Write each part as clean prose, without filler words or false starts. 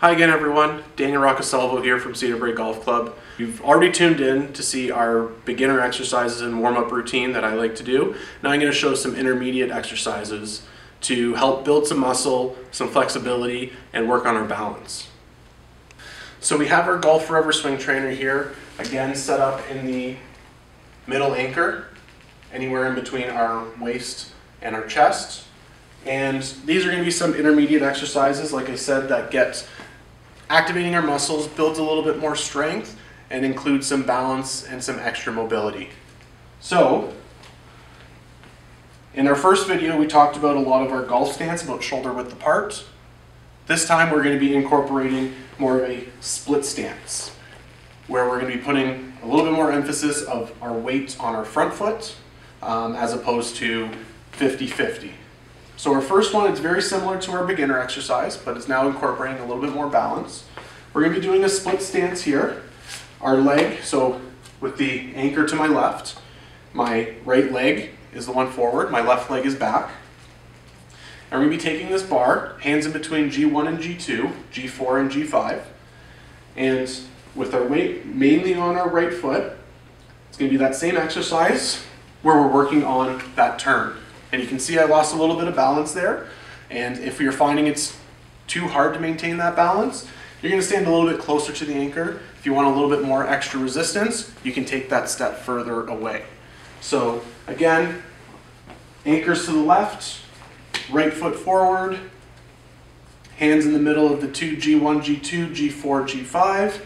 Hi again everyone, Daniel Roccosalvo here from Cedarbrae Golf Club. You've already tuned in to see our beginner exercises and warm-up routine that I like to do. Now I'm going to show some intermediate exercises to help build some muscle, some flexibility, and work on our balance. So we have our GolfForever Swing Trainer here, again set up in the middle anchor, anywhere in between our waist and our chest. And these are going to be some intermediate exercises, like I said, that get activating our muscles, builds a little bit more strength, and includes some balance and some extra mobility. So, in our first video we talked about a lot of our golf stance, about shoulder width apart. This time we're going to be incorporating more of a split stance, where we're going to be putting a little bit more emphasis of our weight on our front foot, as opposed to 50-50. So our first one is very similar to our beginner exercise, but it's now incorporating a little bit more balance. We're going to be doing a split stance here. Our leg, so with the anchor to my left, my right leg is the one forward, my left leg is back. And we're going to be taking this bar, hands in between G1 and G2, G4 and G5, and with our weight mainly on our right foot, it's going to be that same exercise where we're working on that turn. And you can see I lost a little bit of balance there, and if you're finding it's too hard to maintain that balance, you're going to stand a little bit closer to the anchor. If you want a little bit more extra resistance, you can take that step further away. So again, anchors to the left, right foot forward, hands in the middle of the two, G1, G2, G4, G5,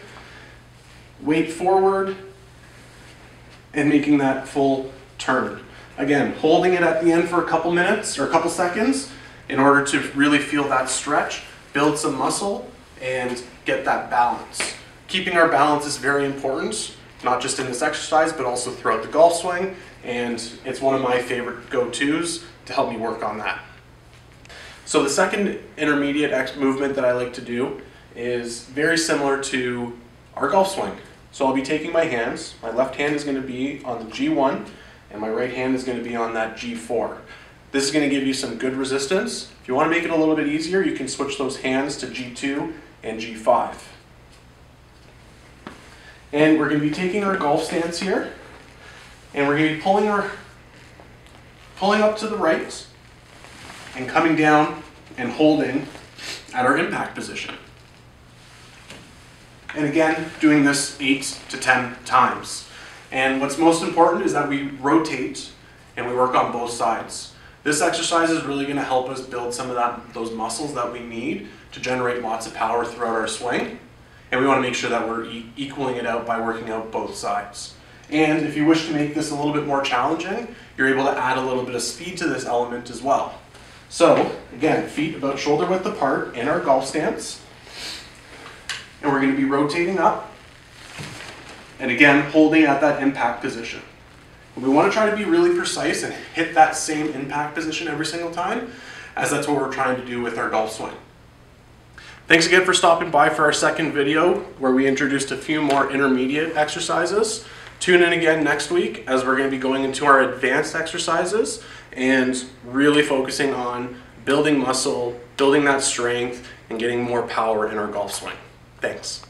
weight forward, and making that full turn. Again, holding it at the end for a couple minutes or a couple seconds in order to really feel that stretch, build some muscle, and get that balance. Keeping our balance is very important, not just in this exercise, but also throughout the golf swing, and it's one of my favorite go-tos to help me work on that. So the second intermediate movement that I like to do is very similar to our golf swing. So I'll be taking my hands, my left hand is going to be on the G1, and my right hand is going to be on that G4. This is going to give you some good resistance. If you want to make it a little bit easier, you can switch those hands to G2 and G5. And we're going to be taking our golf stance here, and we're going to be pulling up to the right and coming down and holding at our impact position. And again, doing this 8 to 10 times. And what's most important is that we rotate and we work on both sides. This exercise is really going to help us build some of those muscles that we need to generate lots of power throughout our swing. And we want to make sure that we're equaling it out by working out both sides. And if you wish to make this a little bit more challenging, you're able to add a little bit of speed to this element as well. So again, feet about shoulder width apart in our golf stance. And we're going to be rotating up. And again, holding at that impact position. We want to try to be really precise and hit that same impact position every single time, as that's what we're trying to do with our golf swing. Thanks again for stopping by for our second video, where we introduced a few more intermediate exercises. Tune in again next week, as we're going to be going into our advanced exercises and really focusing on building muscle, building that strength, and getting more power in our golf swing. Thanks.